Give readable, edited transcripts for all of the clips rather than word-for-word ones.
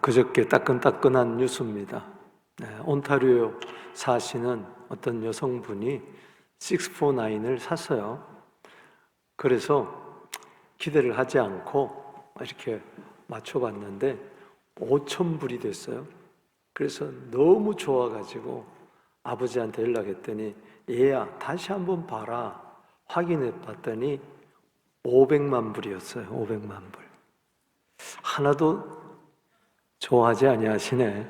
그저께 따끈따끈한 뉴스입니다. 온타리오 사시는 어떤 여성분이 649을 샀어요. 그래서 기대를 하지 않고 이렇게 맞춰봤는데 5,000불이 됐어요. 그래서 너무 좋아가지고 아버지한테 연락했더니 얘야 다시 한번 봐라. 확인해 봤더니 500만 불이었어요. 500만 불. 하나도 좋아하지 아니하시네.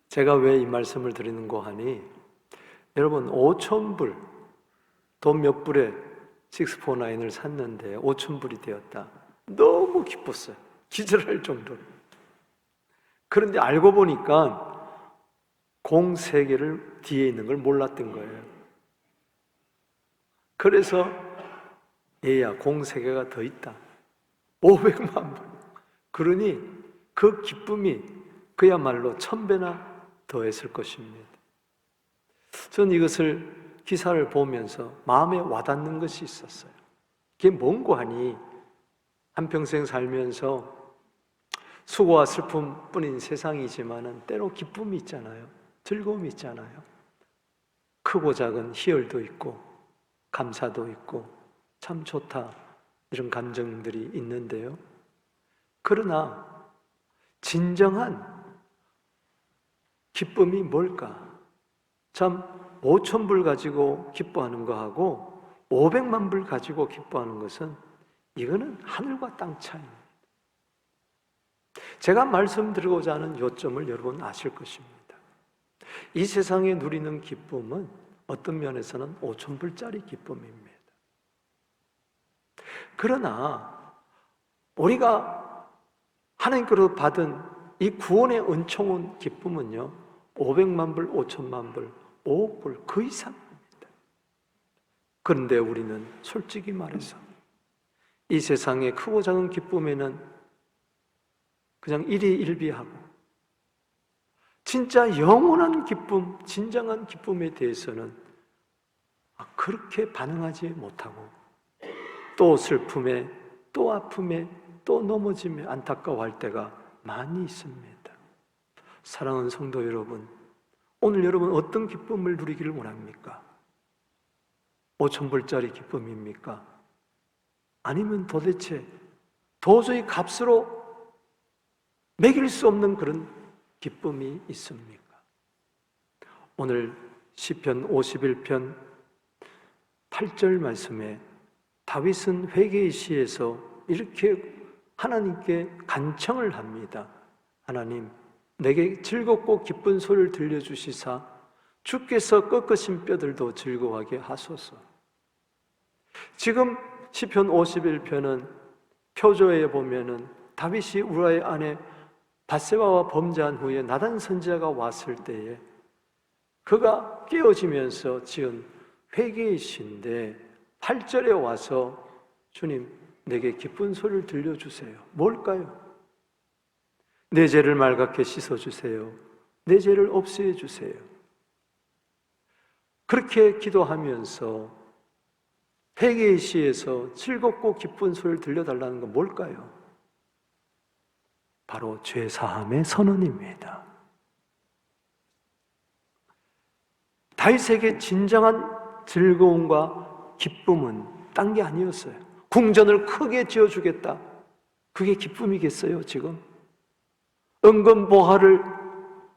제가 왜 이 말씀을 드리는고 하니, 여러분 5,000불, 돈 몇 불에 649을 샀는데 5,000불이 되었다. 너무 기뻤어요. 기절할 정도로. 그런데 알고 보니까 공 3개를 뒤에 있는 걸 몰랐던 거예요. 그래서 얘야 공 3개가 더 있다. 500만 불. 그러니 그 기쁨이 그야말로 1000배나 더했을 것입니다. 저는 이것을 기사를 보면서 마음에 와닿는 것이 있었어요. 그게 뭔고 하니, 한평생 살면서 수고와 슬픔뿐인 세상이지만은 때로 기쁨이 있잖아요. 즐거움이 있잖아요. 크고 작은 희열도 있고 감사도 있고 참 좋다, 이런 감정들이 있는데요. 그러나 진정한 기쁨이 뭘까? 참 5,000불 가지고 기뻐하는 거하고 500만 불 가지고 기뻐하는 것은, 이거는 하늘과 땅 차이입니다. 제가 말씀드리고자 하는 요점을 여러분 아실 것입니다. 이 세상에 누리는 기쁨은 어떤 면에서는 5,000불짜리 기쁨입니다. 그러나 우리가 하나님께로 받은 이 구원의 은총은 기쁨은요, 500만 불, 5,000만 불, 5억 불 그 이상입니다. 그런데 우리는 솔직히 말해서 이 세상의 크고 작은 기쁨에는 그냥 일희일비하고, 진짜 영원한 기쁨, 진정한 기쁨에 대해서는 그렇게 반응하지 못하고, 또 슬픔에, 또 아픔에, 또 넘어짐에 안타까워할 때가 많이 있습니다. 사랑하는 성도 여러분, 오늘 여러분 어떤 기쁨을 누리기를 원합니까? 5,000불짜리 기쁨입니까? 아니면 도저히 값으로 매길 수 없는 그런 기쁨이 있습니까? 오늘 시편 51편 8절 말씀에 다윗은 회개의 시에서 이렇게 하나님께 간청을 합니다. 하나님, 내게 즐겁고 기쁜 소리를 들려주시사 주께서 꺾으신 뼈들도 즐거워하게 하소서. 지금 시편 51편은 표조에 보면은 다윗이 우라의 아내 밧세바와 범죄한 후에 나단 선지자가 왔을 때에 그가 깨어지면서 지은 회개의 시인데, 8절에 와서 주님, 내게 기쁜 소리를 들려주세요. 뭘까요? 내 죄를 말갛게 씻어주세요. 내 죄를 없애해 주세요. 그렇게 기도하면서 회개의 시에서 즐겁고 기쁜 소리를 들려달라는 건 뭘까요? 바로 죄 사함의 선언입니다. 다윗에게 진정한 즐거움과 기쁨은 딴 게 아니었어요. 궁전을 크게 지어주겠다, 그게 기쁨이겠어요? 지금 은금보화를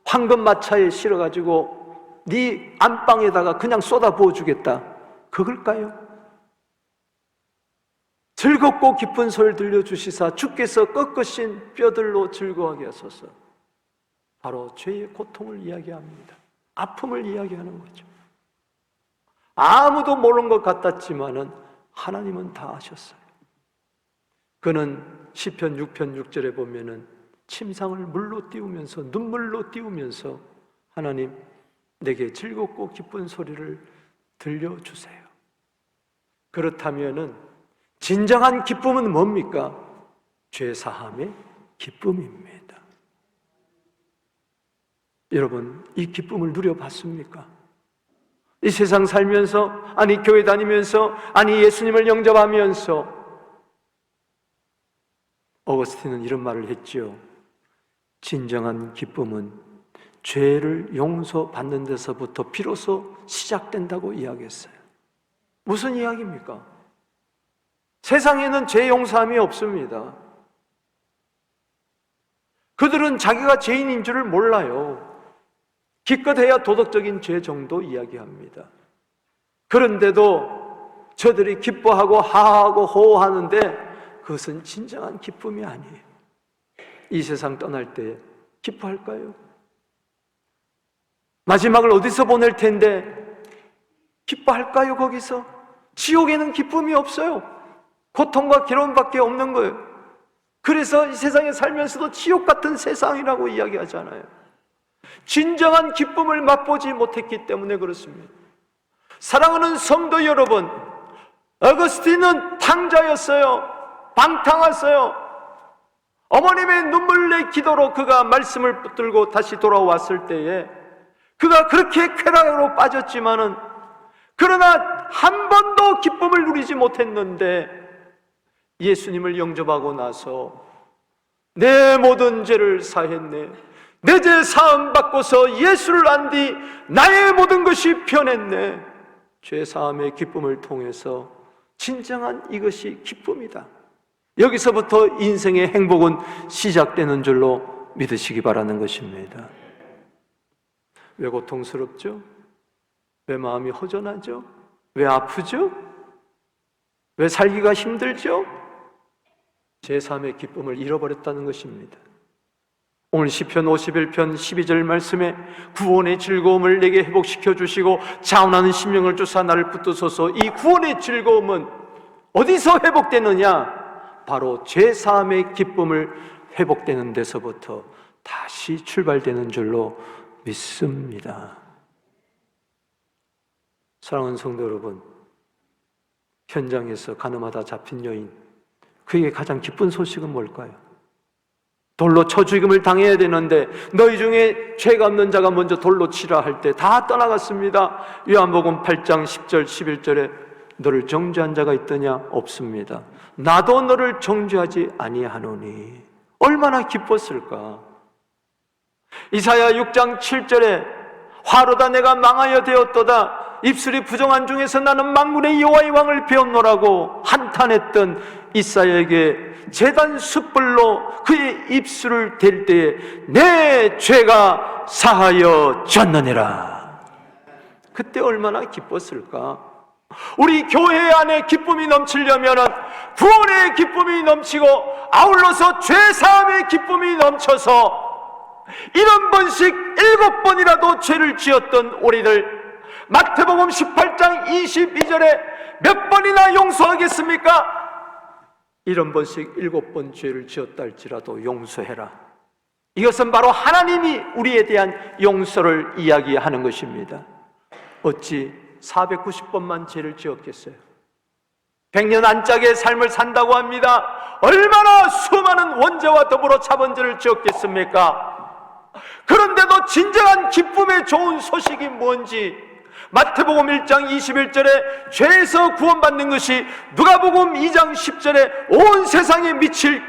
황금마차에 실어가지고 네 안방에다가 그냥 쏟아 부어주겠다, 그걸까요? 즐겁고 기쁜 소리를 들려주시사 주께서 꺾으신 뼈들로 즐거워하게 하소서. 바로 죄의 고통을 이야기합니다. 아픔을 이야기하는 거죠. 아무도 모르는 것 같았지만은 하나님은 다 아셨어요. 그는 시편 6편 6절에 보면은 침상을 물로 띄우면서, 눈물로 띄우면서 하나님, 내게 즐겁고 기쁜 소리를 들려주세요. 그렇다면은 진정한 기쁨은 뭡니까? 죄 사함의 기쁨입니다. 여러분, 이 기쁨을 누려봤습니까? 이 세상 살면서, 아니 교회 다니면서, 아니 예수님을 영접하면서, 어거스틴은 이런 말을 했지요. 진정한 기쁨은 죄를 용서받는 데서부터 비로소 시작된다고 이야기했어요. 무슨 이야기입니까? 세상에는 죄 용서함이 없습니다. 그들은 자기가 죄인인 줄을 몰라요. 기껏해야 도덕적인 죄 정도 이야기합니다. 그런데도 저들이 기뻐하고 하하고 호호하는데 그것은 진정한 기쁨이 아니에요. 이 세상 떠날 때 기뻐할까요? 마지막을 어디서 보낼 텐데 기뻐할까요? 거기서? 지옥에는 기쁨이 없어요. 고통과 괴로움밖에 없는 거예요. 그래서 이 세상에 살면서도 지옥 같은 세상이라고 이야기하잖아요. 진정한 기쁨을 맛보지 못했기 때문에 그렇습니다. 사랑하는 성도 여러분, 어거스틴은 탕자였어요. 방탕했어요. 어머님의 눈물의 기도로 그가 말씀을 붙들고 다시 돌아왔을 때에 그가 그렇게 쾌락으로 빠졌지만은 그러나 한 번도 기쁨을 누리지 못했는데 예수님을 영접하고 나서 내 모든 죄를 사했네, 내 죄 사함 받고서 예수를 안 뒤 나의 모든 것이 변했네. 죄 사함의 기쁨을 통해서 진정한 이것이 기쁨이다. 여기서부터 인생의 행복은 시작되는 줄로 믿으시기 바라는 것입니다. 왜 고통스럽죠? 왜 마음이 허전하죠? 왜 아프죠? 왜 살기가 힘들죠? 제3의 기쁨을 잃어버렸다는 것입니다. 오늘 시편 51편 12절 말씀에 구원의 즐거움을 내게 회복시켜 주시고 자원하는 심령을 주사 나를 붙드소서. 이 구원의 즐거움은 어디서 회복되느냐? 바로 제3의 기쁨을 회복되는 데서부터 다시 출발되는 줄로 믿습니다. 사랑하는 성도 여러분, 현장에서 가늠하다 잡힌 여인, 그에게 가장 기쁜 소식은 뭘까요? 돌로 쳐 죽임을 당해야 되는데 너희 중에 죄가 없는 자가 먼저 돌로 치라 할 때 다 떠나갔습니다. 요한복음 8장 10절 11절에 너를 정죄한 자가 있더냐? 없습니다. 나도 너를 정죄하지 아니하노니. 얼마나 기뻤을까? 이사야 6장 7절에 화로다 내가 망하여 되었도다. 입술이 부정한 중에서 나는 만군의 여호와의 왕을 배웠노라고 한탄했던 이사야에게 제단 숯불로 그의 입술을 댈 때에 내 죄가 사하여졌느니라. 그때 얼마나 기뻤을까? 우리 교회 안에 기쁨이 넘치려면 구원의 기쁨이 넘치고 아울러서 죄사함의 기쁨이 넘쳐서 1번씩 7번이라도 죄를 지었던 우리들, 마태복음 18장 22절에 몇 번이나 용서하겠습니까? 1번씩 7번 죄를 지었다 할지라도 용서해라. 이것은 바로 하나님이 우리에 대한 용서를 이야기하는 것입니다. 어찌 490번만 죄를 지었겠어요? 100년 안짝의 삶을 산다고 합니다. 얼마나 수많은 원죄와 더불어 자본죄를 지었겠습니까? 그런데도 진정한 기쁨의 좋은 소식이 뭔지 마태복음 1장 21절에 죄에서 구원받는 것이 누가복음 2장 10절에 온 세상에 미칠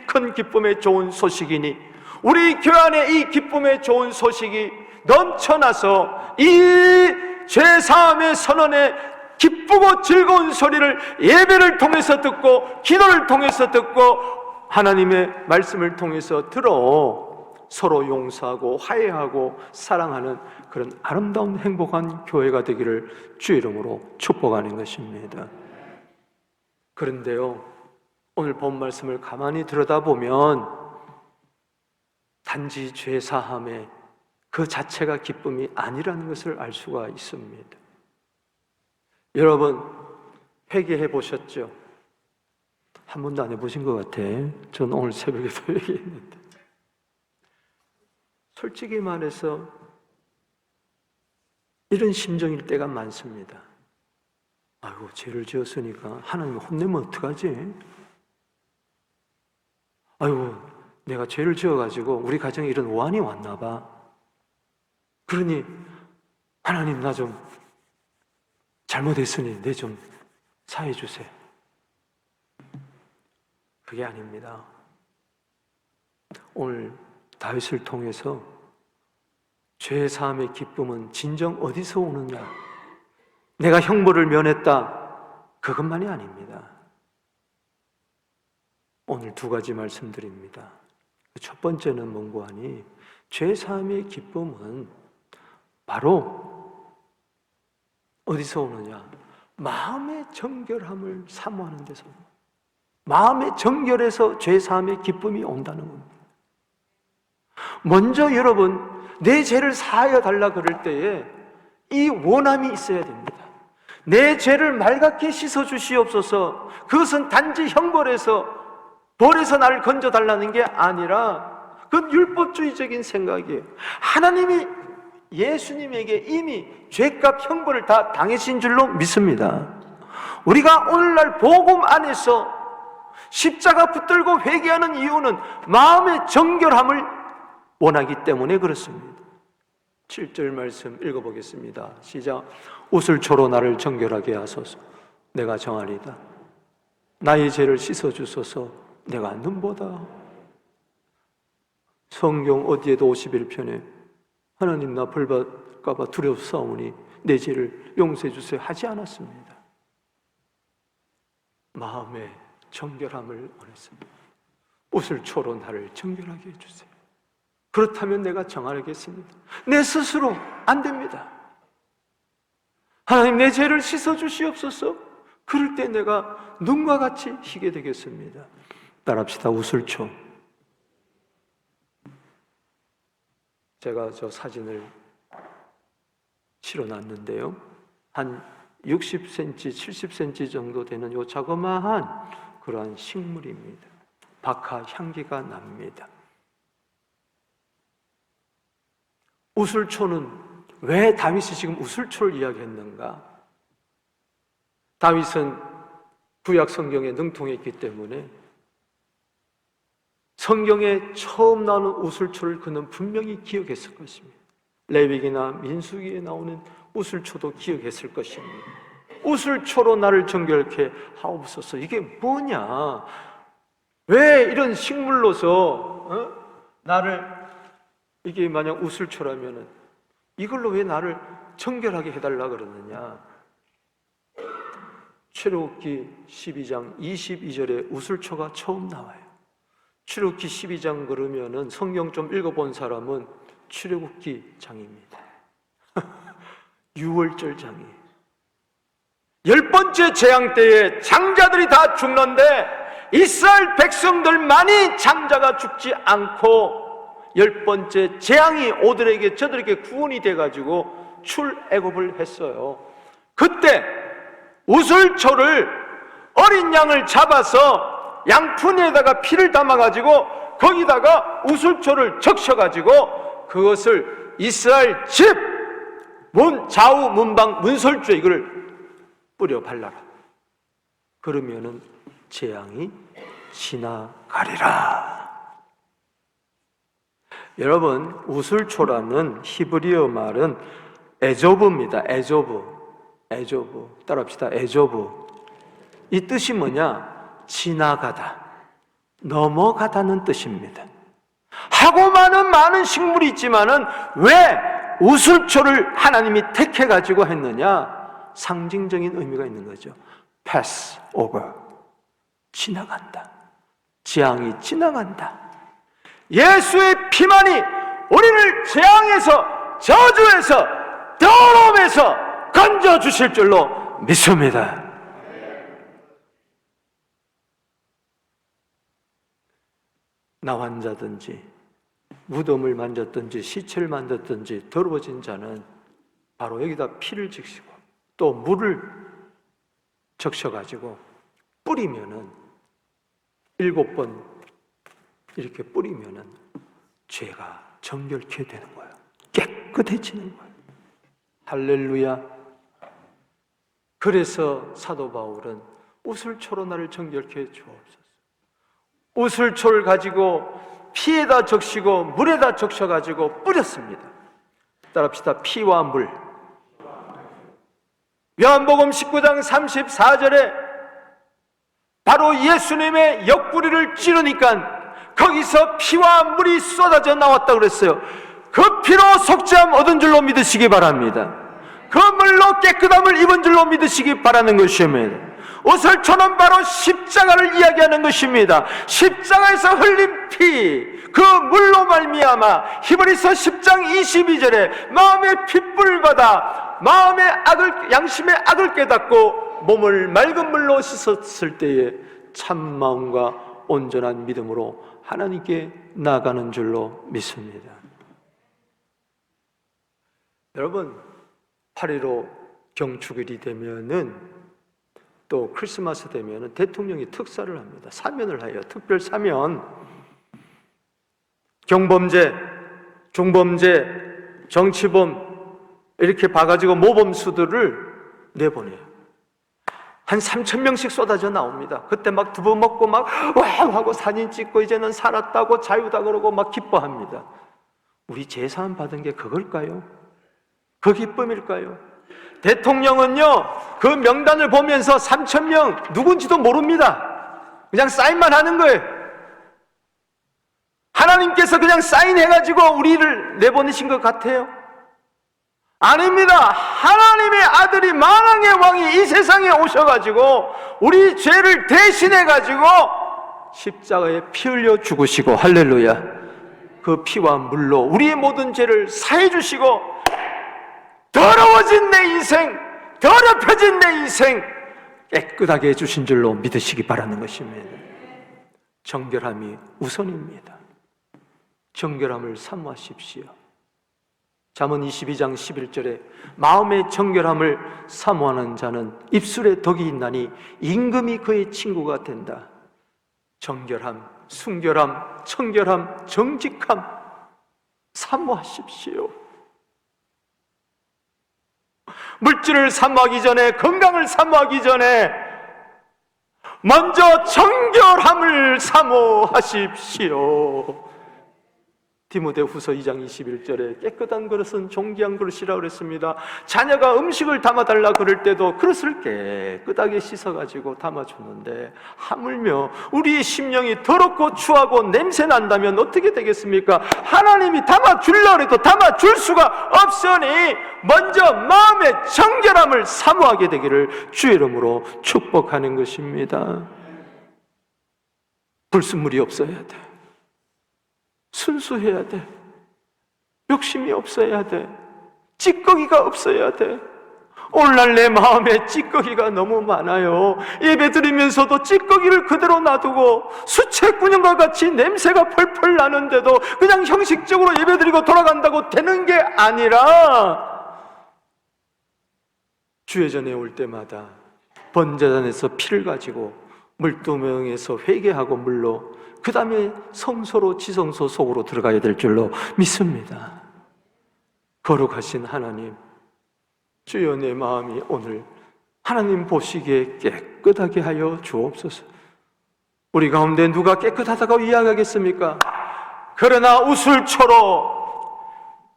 큰 기쁨의 좋은 소식이니 우리 교회 안에 이 기쁨의 좋은 소식이 넘쳐나서 이 죄사함의 선언에 기쁘고 즐거운 소리를 예배를 통해서 듣고 기도를 통해서 듣고 하나님의 말씀을 통해서 들어 서로 용서하고 화해하고 사랑하는 그런 아름다운 행복한 교회가 되기를 주의 이름으로 축복하는 것입니다. 그런데요, 오늘 본 말씀을 가만히 들여다보면 단지 죄사함에 그 자체가 기쁨이 아니라는 것을 알 수가 있습니다. 여러분, 회개해 보셨죠? 한 번도 안 해보신 것 같아. 전 오늘 새벽에도 얘기했는데 솔직히 말해서 이런 심정일 때가 많습니다. 아이고, 죄를 지었으니까 하나님 혼내면 어떡하지? 아이고, 내가 죄를 지어가지고 우리 가정에 이런 오한이 왔나 봐. 그러니 하나님 나 좀 잘못했으니 내 좀 사해 주세요. 그게 아닙니다. 오늘 다윗을 통해서 죄 사함의 기쁨은 진정 어디서 오느냐? 내가 형벌을 면했다, 그것만이 아닙니다. 오늘 두 가지 말씀드립니다. 첫 번째는 뭔고 하니, 죄 사함의 기쁨은 바로 어디서 오느냐? 마음의 정결함을 사모하는 데서, 마음의 정결에서 죄 사함의 기쁨이 온다는 겁니다. 먼저 여러분, 내 죄를 사하여 달라 그럴 때에 이 원함이 있어야 됩니다. 내 죄를 맑게 씻어 주시옵소서. 그것은 단지 형벌에서, 벌에서 나를 건져 달라는 게 아니라 그건 율법주의적인 생각이에요. 하나님이 예수님에게 이미 죄값 형벌을 다 당하신 줄로 믿습니다. 우리가 오늘날 복음 안에서 십자가 붙들고 회개하는 이유는 마음의 정결함을 원하기 때문에 그렇습니다. 7절 말씀 읽어보겠습니다. 시작. 우슬초로 나를 정결하게 하소서. 내가 정하리다. 나의 죄를 씻어주소서. 내가 눈보다. 성경 어디에도 51편에 하나님 나 벌받을까 봐 두려워싸우니 내 죄를 용서해 주세요 하지 않았습니다. 마음의 정결함을 원했습니다. 우슬초로 나를 정결하게 해주세요. 그렇다면 내가 정하겠습니다. 내 스스로 안 됩니다. 하나님 내 죄를 씻어주시옵소서. 그럴 때 내가 눈과 같이 희게 되겠습니다. 따라합시다. 우슬초. 제가 저 사진을 실어놨는데요, 한 60cm, 70cm 정도 되는 요 자그마한 그러한 식물입니다. 박하 향기가 납니다. 우슬초는 왜 다윗이 지금 우슬초를 이야기했는가? 다윗은 구약 성경에 능통했기 때문에 성경에 처음 나오는 우슬초를 그는 분명히 기억했을 것입니다. 레위기나 민수기에 나오는 우슬초도 기억했을 것입니다. 우슬초로 나를 정결케 하옵소서. 이게 뭐냐? 왜 이런 식물로서 나를, 이게 만약 우슬초라면은 이걸로 왜 나를 정결하게 해달라 그러느냐? 출애굽기 12장 22절에 우슬초가 처음 나와요. 출애굽기 12장 그러면은 성경 좀 읽어본 사람은 출애굽기 장입니다. 6월절 장이. 10번째 재앙 때에 장자들이 다 죽는데 이스라엘 백성들만이 장자가 죽지 않고 10번째 재앙이 오들에게 저들에게 구원이 돼가지고 출애굽을 했어요. 그때 우슬초를, 어린 양을 잡아서 양푼에다가 피를 담아가지고 거기다가 우슬초를 적셔가지고 그것을 이스라엘 집 문 좌우 문방 문설주에 이걸 뿌려 발라라. 그러면은 재앙이 지나가리라. 여러분, 우슬초라는 히브리어 말은 에조브입니다. 에조브. 따라합시다. 에조브. 이 뜻이 뭐냐? 지나가다, 넘어가다는 뜻입니다. 하고 많은 식물이 있지만은 왜 우슬초를 하나님이 택해가지고 했느냐? 상징적인 의미가 있는 거죠. pass over. 지나간다. 재앙이 지나간다. 예수의 피만이 우리를 재앙에서, 저주에서, 더러움에서 건져주실 줄로 믿습니다. 나 환자든지 무덤을 만졌든지 시체를 만졌든지 더러워진 자는 바로 여기다 피를 적시고 또 물을 적셔가지고 뿌리면은 7번 이렇게 뿌리면은 죄가 정결케 되는 거예요. 깨끗해지는 거예요. 할렐루야. 그래서 사도 바울은 우슬초로 나를 정결케 해 주옵소서. 우슬초를 가지고 피에다 적시고 물에다 적셔가지고 뿌렸습니다. 따라합시다. 피와 물. 요한복음 19장 34절에 바로 예수님의 옆구리를 찌르니까 거기서 피와 물이 쏟아져 나왔다 그랬어요. 그 피로 속죄함 얻은 줄로 믿으시기 바랍니다. 그 물로 깨끗함을 입은 줄로 믿으시기 바라는 것입니다. 옷을 쳐놓은 바로 십자가를 이야기하는 것입니다. 십자가에서 흘린 피, 그 물로 말미암아 히브리서 10장 22절에 마음의 핏불을 받아 마음의 악을, 양심의 악을 깨닫고 몸을 맑은 물로 씻었을 때에 참 마음과 온전한 믿음으로 하나님께 나아가는 줄로 믿습니다. 여러분, 8.15 경축일이 되면은 또 크리스마스 되면은 대통령이 특사를 합니다. 사면을 해요. 특별 사면. 경범죄, 중범죄, 정치범 이렇게 봐가지고 모범수들을 내보내요. 한 3,000명씩 쏟아져 나옵니다. 그때 막 두부 먹고 막 와우 하고 사진 찍고 이제는 살았다고 자유다 그러고 막 기뻐합니다. 우리 제사함 받은 게 그걸까요? 그 기쁨일까요? 대통령은요, 그 명단을 보면서 3,000명 누군지도 모릅니다. 그냥 사인만 하는 거예요. 하나님께서 그냥 사인해가지고 우리를 내보내신 것 같아요? 아닙니다. 하나님의 아들이 만왕의 왕이 이 세상에 오셔가지고 우리 죄를 대신해가지고 십자가에 피 흘려 죽으시고, 할렐루야, 그 피와 물로 우리의 모든 죄를 사해 주시고 더러워진 내 인생, 더럽혀진 내 인생 깨끗하게 해주신 줄로 믿으시기 바라는 것입니다. 정결함이 우선입니다. 정결함을 사모하십시오. 잠언 22장 11절에 마음의 정결함을 사모하는 자는 입술에 덕이 있나니 임금이 그의 친구가 된다. 정결함, 순결함, 청결함, 정직함 사모하십시오. 물질을 사모하기 전에, 건강을 사모하기 전에 먼저 정결함을 사모하십시오. 디모데후서 2장 21절에 깨끗한 그릇은 존귀한 그릇이라 그랬습니다. 자녀가 음식을 담아달라 그럴 때도 그릇을 깨끗하게 씻어가지고 담아주는데 하물며 우리의 심령이 더럽고 추하고 냄새 난다면 어떻게 되겠습니까? 하나님이 담아주려고 해도 담아줄 수가 없으니 먼저 마음의 정결함을 사모하게 되기를 주의 이름으로 축복하는 것입니다. 불순물이 없어야 돼. 순수해야 돼. 욕심이 없어야 돼. 찌꺼기가 없어야 돼. 오늘날 내 마음에 찌꺼기가 너무 많아요. 예배 드리면서도 찌꺼기를 그대로 놔두고 수채꾼형과 같이 냄새가 펄펄 나는데도 그냥 형식적으로 예배 드리고 돌아간다고 되는 게 아니라 주회전에 올 때마다 번제단에서 피를 가지고 물두멍에서 회개하고 물로, 그 다음에 성소로, 지성소 속으로 들어가야 될 줄로 믿습니다. 거룩하신 하나님, 주여 내 마음이 오늘 하나님 보시기에 깨끗하게 하여 주옵소서. 우리 가운데 누가 깨끗하다고 이야기하겠습니까? 그러나 우술초로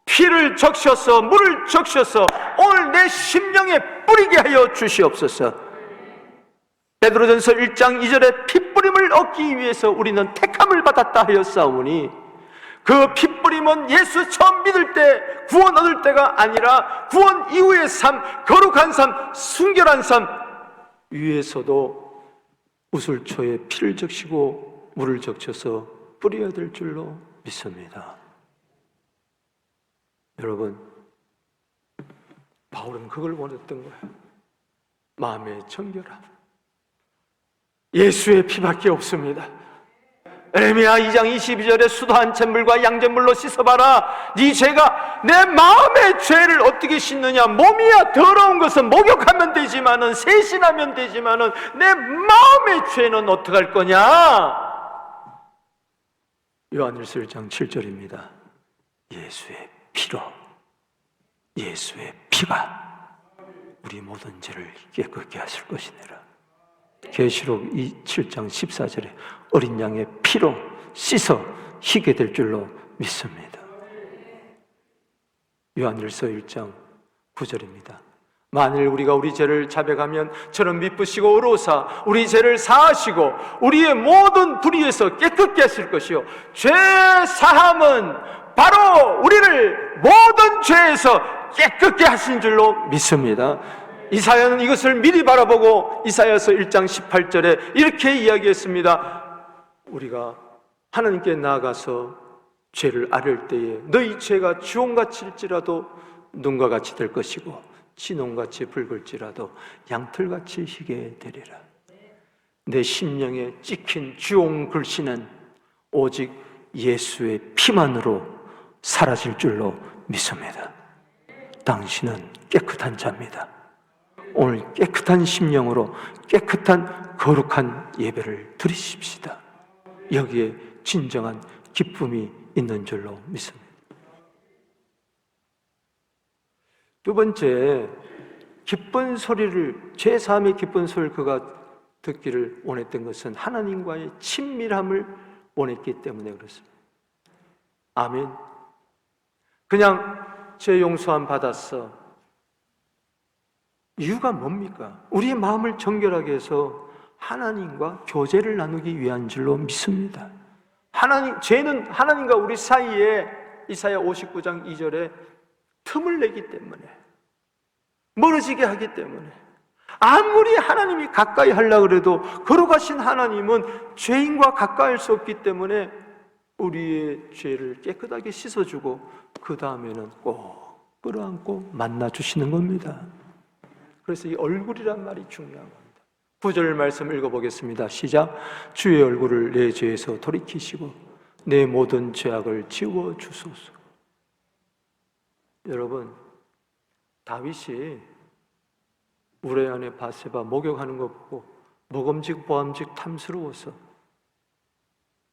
피를 적셔서 물을 적셔서 오늘 내 심령에 뿌리게 하여 주시옵소서. 베드로전서 1장 2절에 핏뿌림을 얻기 위해서 우리는 택함을 받았다 하였사오니, 그 핏뿌림은 예수 처음 믿을 때 구원 얻을 때가 아니라 구원 이후의 삶, 거룩한 삶, 순결한 삶 위에서도 우슬초에 피를 적시고 물을 적셔서 뿌려야 될 줄로 믿습니다. 여러분, 바울은 그걸 원했던 거예요. 마음의 정결함, 예수의 피밖에 없습니다. 에레미야 2장 22절에 수도 한 잿물과 양잿물로 씻어봐라. 네 죄가, 내 마음의 죄를 어떻게 씻느냐? 몸이야 더러운 것은 목욕하면 되지만은, 세신하면 되지만은 내 마음의 죄는 어떻게 할 거냐? 요한일서 1장 7절입니다. 예수의 피로, 예수의 피가 우리 모든 죄를 깨끗게 하실 것이니라. 계시록 7장 14절에 어린 양의 피로 씻어 희게 될 줄로 믿습니다. 요한일서 1장 9절입니다. 만일 우리가 우리 죄를 자백하면 저는 미쁘시고 의로우사 우리 죄를 사하시고 우리의 모든 불의에서 깨끗게 하실 것이요 죄 사함은 바로 우리를 모든 죄에서 깨끗게 하신 줄로 믿습니다. 이사야는 이것을 미리 바라보고 이사야서 1장 18절에 이렇게 이야기했습니다. 우리가 하나님께 나아가서 죄를 아뢰을 때에 너희 죄가 주홍같일지라도 눈과 같이 될 것이고 진홍같이 붉을지라도 양털같이 희게 되리라. 내 심령에 찍힌 주홍 글씨는 오직 예수의 피만으로 사라질 줄로 믿습니다. 당신은 깨끗한 자입니다. 오늘 깨끗한 심령으로 깨끗한 거룩한 예배를 드리십시다. 여기에 진정한 기쁨이 있는 줄로 믿습니다. 두 번째, 기쁜 소리를, 죄사함의 기쁜 소리를 그가 듣기를 원했던 것은 하나님과의 친밀함을 원했기 때문에 그렇습니다. 아멘. 그냥 죄 용서함 받았어. 이유가 뭡니까? 우리의 마음을 정결하게 해서 하나님과 교제를 나누기 위한 줄로 믿습니다. 죄는 하나님과 우리 사이에 이사야 59장 2절에 틈을 내기 때문에, 멀어지게 하기 때문에, 아무리 하나님이 가까이 하려고 해도 거룩하신 하나님은 죄인과 가까이 할 수 없기 때문에 우리의 죄를 깨끗하게 씻어주고 그 다음에는 꼭 끌어안고 만나주시는 겁니다. 그래서 이 얼굴이란 말이 중요한 겁니다. 9절 말씀 읽어보겠습니다. 시작. 주의 얼굴을 내 죄에서 돌이키시고 내 모든 죄악을 지워주소서. 여러분, 다윗이 우레 아내 바세바 목욕하는 거 보고 먹음직보암직 탐스러워서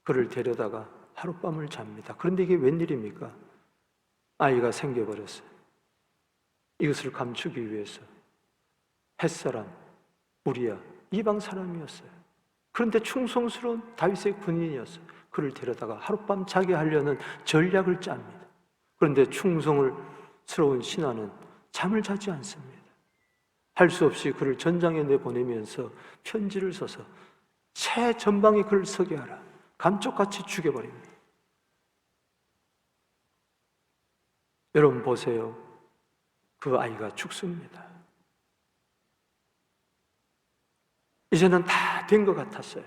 그를 데려다가 하룻밤을 잡니다. 그런데 이게 웬일입니까? 아이가 생겨버렸어요. 이것을 감추기 위해서 햇사람 우리야 이방 사람이었어요. 그런데 충성스러운 다윗의 군인이었어요. 그를 데려다가 하룻밤 자게 하려는 전략을 짭니다. 그런데 충성스러운 신하는 잠을 자지 않습니다. 할 수 없이 그를 전장에 내보내면서 편지를 써서 최전방에 그를 서게 하라. 감쪽같이 죽여버립니다. 여러분 보세요. 그 아이가 죽습니다. 이제는 다 된 것 같았어요.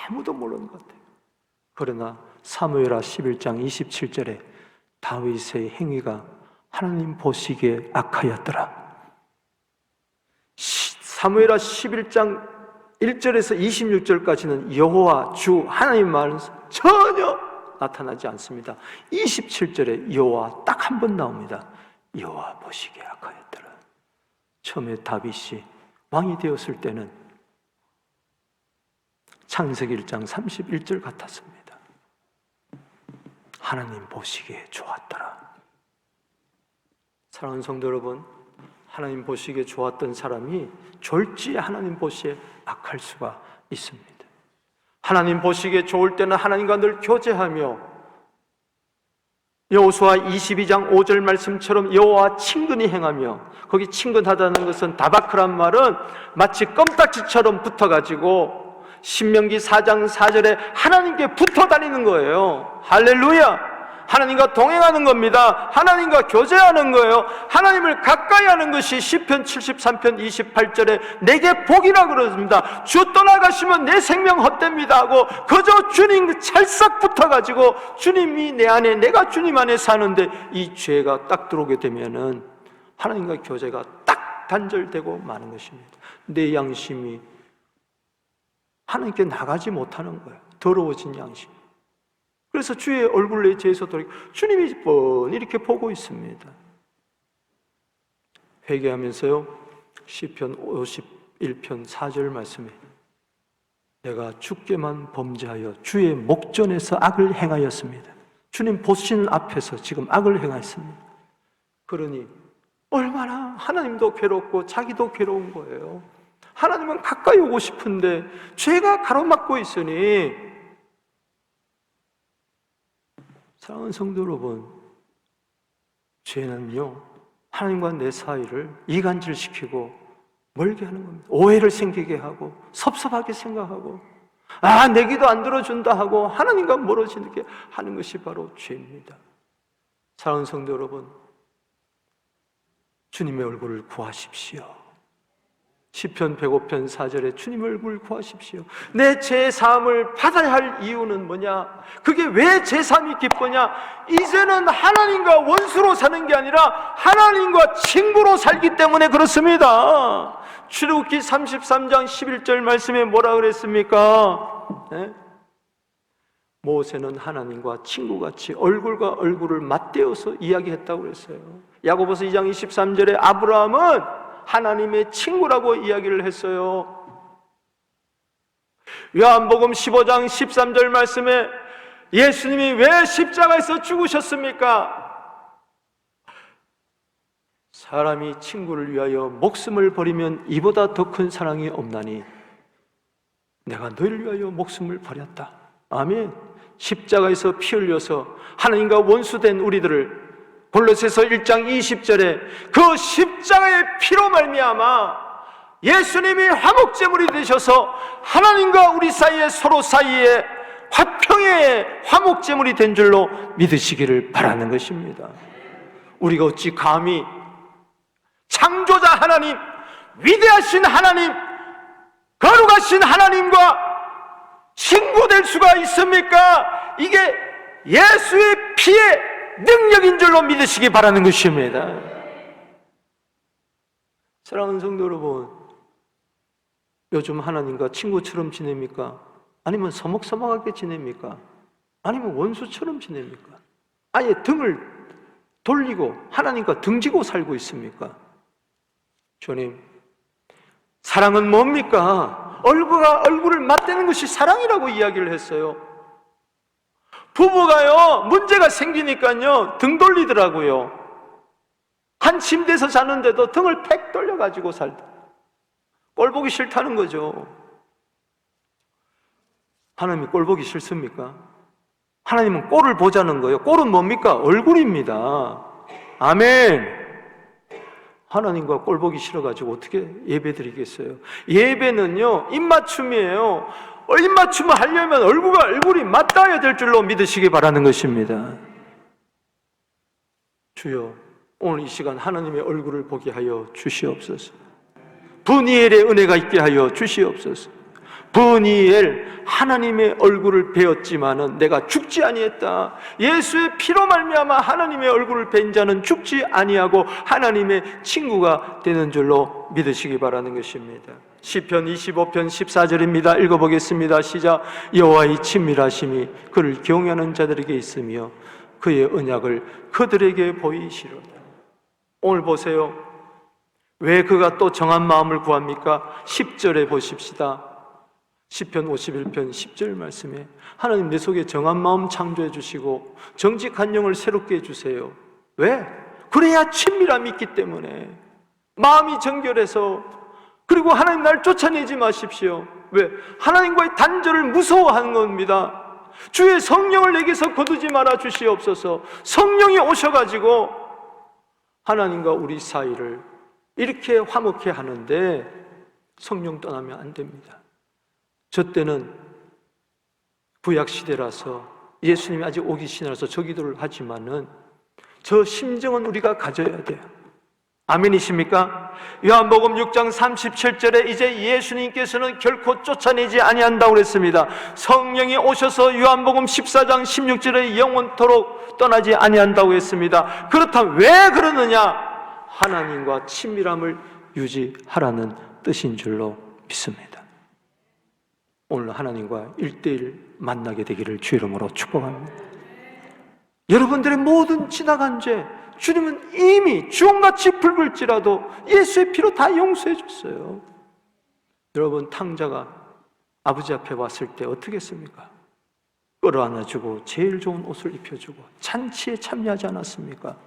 아무도 모르는 것 같아요. 그러나 사무엘하 11장 27절에 다윗의 행위가 하나님 보시기에 악하였더라. 사무엘하 11장 1절에서 26절까지는 여호와 주 하나님 말은 전혀 나타나지 않습니다. 27절에 여호와 딱 한 번 나옵니다. 여호와 보시기에 악하였더라. 처음에 다윗이 왕이 되었을 때는 창세기 1장 31절 같았습니다. 하나님 보시기에 좋았더라. 사랑하는 성도 여러분, 하나님 보시기에 좋았던 사람이 졸지에 하나님 보시기에 악할 수가 있습니다. 하나님 보시기에 좋을 때는 하나님과 늘 교제하며 여호수아 22장 5절 말씀처럼 여호와 친근히 행하며, 거기 친근하다는 것은 다바크란 말은 마치 껌딱지처럼 붙어가지고 신명기 4장 4절에 하나님께 붙어 다니는 거예요. 할렐루야! 하나님과 동행하는 겁니다. 하나님과 교제하는 거예요. 하나님을 가까이 하는 것이 시편 73편 28절에 내게 복이라 그러십니다. 주 떠나가시면 내 생명 헛됩니다 하고 그저 주님 찰싹 붙어가지고 주님이 내 안에, 내가 주님 안에 사는데 이 죄가 딱 들어오게 되면은 하나님과 교제가 딱 단절되고 마는 것입니다. 내 양심이 하나님께 나가지 못하는 거예요. 더러워진 양심. 그래서 주의 얼굴 내 죄에서 돌이켜 주님이 뻔히 이렇게 보고 있습니다. 회개하면서요, 시편 51편 4절 말씀에 내가 주께만 범죄하여 주의 목전에서 악을 행하였습니다. 주님 보시는 앞에서 지금 악을 행하였습니다. 그러니 얼마나 하나님도 괴롭고 자기도 괴로운 거예요. 하나님은 가까이 오고 싶은데 죄가 가로막고 있으니, 사랑하는 성도 여러분, 죄는요 하나님과 내 사이를 이간질시키고 멀게 하는 겁니다. 오해를 생기게 하고 섭섭하게 생각하고 내 기도 안 들어준다 하고 하나님과 멀어지게 하는 것이 바로 죄입니다. 사랑하는 성도 여러분, 주님의 얼굴을 구하십시오. 시편 105편 4절에 주님의 얼굴을 구하십시오. 내 제사함을 받아야 할 이유는 뭐냐? 그게 왜 제사함이 기쁘냐? 이제는 하나님과 원수로 사는 게 아니라 하나님과 친구로 살기 때문에 그렇습니다. 출애굽기 33장 11절 말씀에 뭐라 그랬습니까? 네? 모세는 하나님과 친구같이 얼굴과 얼굴을 맞대어서 이야기했다고 그랬어요. 야고보서 2장 23절에 아브라함은 하나님의 친구라고 이야기를 했어요. 요한복음 15장 13절 말씀에 예수님이 왜 십자가에서 죽으셨습니까? 사람이 친구를 위하여 목숨을 버리면 이보다 더 큰 사랑이 없나니 내가 너희를 위하여 목숨을 버렸다. 아멘. 십자가에서 피 흘려서 하나님과 원수된 우리들을 골로새서 1장 20절에 그 십자가의 피로 말미암아 예수님이 화목제물이 되셔서 하나님과 우리 사이에 서로 사이에 화평의 화목제물이 된 줄로 믿으시기를 바라는 것입니다. 우리가 어찌 감히 창조자 하나님, 위대하신 하나님, 거룩하신 하나님과 친구 될 수가 있습니까? 이게 예수의 피의 능력인 줄로 믿으시기 바라는 것입니다. 사랑하는 성도 여러분, 요즘 하나님과 친구처럼 지냅니까? 아니면 서먹서먹하게 지냅니까? 아니면 원수처럼 지냅니까? 아예 등을 돌리고 하나님과 등지고 살고 있습니까? 주님, 사랑은 뭡니까? 얼굴과 얼굴을 맞대는 것이 사랑이라고 이야기를 했어요. 부부가요, 문제가 생기니까요, 등 돌리더라고요. 한 침대에서 자는데도 등을 팩 돌려가지고 살다. 꼴 보기 싫다는 거죠. 하나님이 꼴 보기 싫습니까? 하나님은 꼴을 보자는 거예요. 꼴은 뭡니까? 얼굴입니다. 아멘. 하나님과 꼴 보기 싫어가지고 어떻게 예배 드리겠어요? 예배는요, 입맞춤이에요. 입맞춤을 하려면 얼굴과 얼굴이 맞닿아야 될 줄로 믿으시기 바라는 것입니다. 주여, 오늘 이 시간 하나님의 얼굴을 보게 하여 주시옵소서. 브니엘의 은혜가 있게 하여 주시옵소서. 브니엘, 하나님의 얼굴을 베었지만은 내가 죽지 아니했다. 예수의 피로 말미암아 하나님의 얼굴을 뵌 자는 죽지 아니하고 하나님의 친구가 되는 줄로 믿으시기 바라는 것입니다. 시편 25편 14절입니다. 읽어보겠습니다. 시작. 여호와의 친밀하심이 그를 경외하는 자들에게 있으며 그의 언약을 그들에게 보이시로다. 오늘 보세요. 왜 그가 또 정한 마음을 구합니까? 10절에 보십시다. 시편 51편 10절 말씀에 하나님 내 속에 정한 마음 창조해 주시고 정직한 영을 새롭게 해주세요. 왜? 그래야 친밀함이 있기 때문에. 마음이 정결해서. 그리고 하나님 날 쫓아내지 마십시오. 왜? 하나님과의 단절을 무서워하는 겁니다. 주의 성령을 내게서 거두지 말아 주시옵소서. 성령이 오셔가지고 하나님과 우리 사이를 이렇게 화목해 하는데 성령 떠나면 안 됩니다. 저 때는 구약시대라서 예수님이 아직 오기 전이라서 저 기도를 하지만은 저 심정은 우리가 가져야 돼요. 아멘이십니까? 요한복음 6장 37절에 이제 예수님께서는 결코 쫓아내지 아니한다고 그랬습니다. 성령이 오셔서 요한복음 14장 16절에 영원토록 떠나지 아니한다고 했습니다. 그렇다면 왜 그러느냐? 하나님과 친밀함을 유지하라는 뜻인 줄로 믿습니다. 오늘 하나님과 1대1 만나게 되기를 주 이름으로 축복합니다. 여러분들의 모든 지나간 죄 주님은 이미 주홍같이 붉을지라도 예수의 피로 다 용서해 줬어요. 여러분, 탕자가 아버지 앞에 왔을 때 어떻게 했습니까? 끌어안아주고 제일 좋은 옷을 입혀주고 잔치에 참여하지 않았습니까?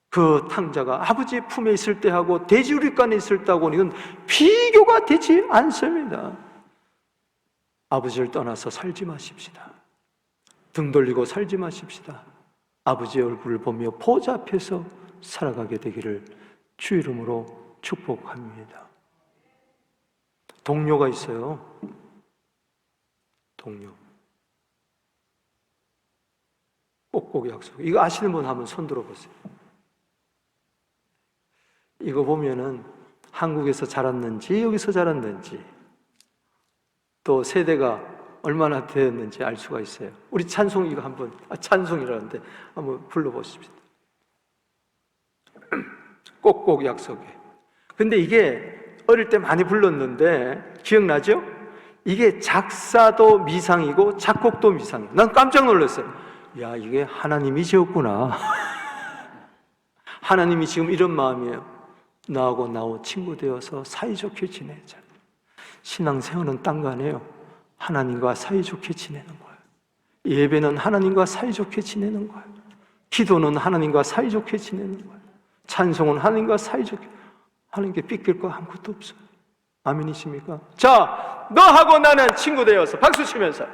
그 탕자가 아버지 품에 있을 때하고 돼지우리간에 있을 때하고는 이건 비교가 되지 않습니다. 아버지를 떠나서 살지 마십시다. 등 돌리고 살지 마십시다. 아버지의 얼굴을 보며 보좌 앞에서 살아가게 되기를 주 이름으로 축복합니다. 동료가 있어요. 동료. 꼭꼭 약속. 이거 아시는 분 한번 손 들어보세요. 이거 보면은 한국에서 자랐는지 여기서 자랐는지 또 세대가 얼마나 되었는지 알 수가 있어요. 우리 찬송 이거 한번 찬송이라는데 한번 불러보십시오. 꼭꼭 약속해. 근데 이게 어릴 때 많이 불렀는데 기억나죠? 이게 작사도 미상이고 작곡도 미상이에요. 난 깜짝 놀랐어요. 야, 이게 하나님이 지었구나. 하나님이 지금 이런 마음이에요. 너하고 나하고 친구 되어서 사이좋게 지내자. 신앙생활은 딴 거 아니에요. 하나님과 사이좋게 지내는 거예요. 예배는 하나님과 사이좋게 지내는 거예요. 기도는 하나님과 사이좋게 지내는 거예요. 찬송은 하나님과 사이좋게. 하나님께 삐낄 거 아무것도 없어요. 아멘이십니까? 자, 너하고 나는 친구 되어서 박수 치면서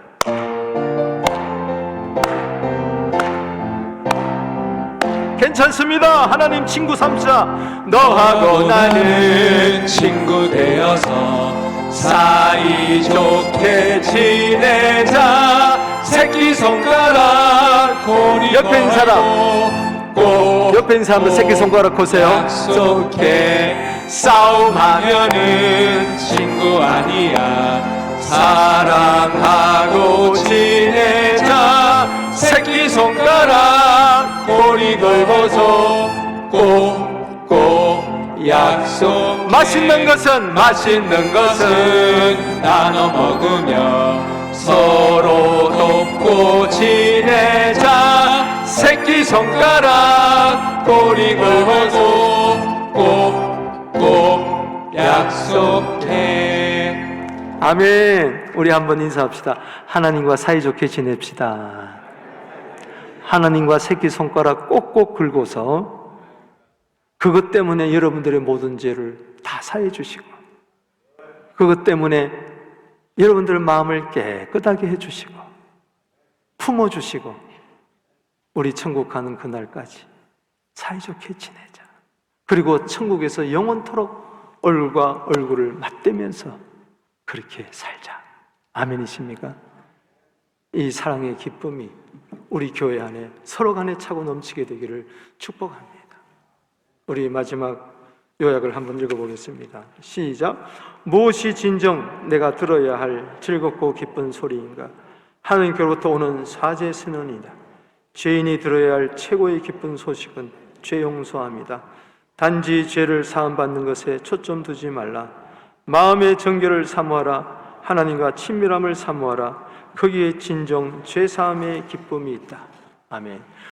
괜찮습니다. 하나님 친구 삼자. 너하고 나는 친구 되어서 사이좋게 지내자. 새끼손가락 고리 옆에 있는 사람, 꼭 옆에 있는 사람들 새끼손가락 보세요. 약속해. 싸움하면은 친구 아니야. 사랑하고 지내자. 새끼손가락 고리 걸고서 꼭꼭 약속. 맛있는 것은 나눠 먹으며 서로 돕고 지내자. 새끼손가락 고리 걸고 꼭꼭 약속해. 아멘. 우리 한번 인사합시다. 하나님과 사이좋게 지냅시다. 하나님과 새끼손가락 꼭꼭 긁어서 그것 때문에 여러분들의 모든 죄를 다 사해 주시고 그것 때문에 여러분들의 마음을 깨끗하게 해 주시고 품어 주시고 우리 천국 가는 그날까지 사이좋게 지내자. 그리고 천국에서 영원토록 얼굴과 얼굴을 맞대면서 그렇게 살자. 아멘이십니까? 이 사랑의 기쁨이 우리 교회 안에 서로 간에 차고 넘치게 되기를 축복합니다. 우리 마지막 요약을 한번 읽어보겠습니다. 시작. 무엇이 진정 내가 들어야 할 즐겁고 기쁜 소리인가? 하나님께로부터 오는 사죄 선언이다. 죄인이 들어야 할 최고의 기쁜 소식은 죄 용서함이다. 단지 죄를 사함받는 것에 초점 두지 말라. 마음의 정결을 사모하라. 하나님과 친밀함을 사모하라. 거기에 진정 죄사함의 기쁨이 있다. 아멘.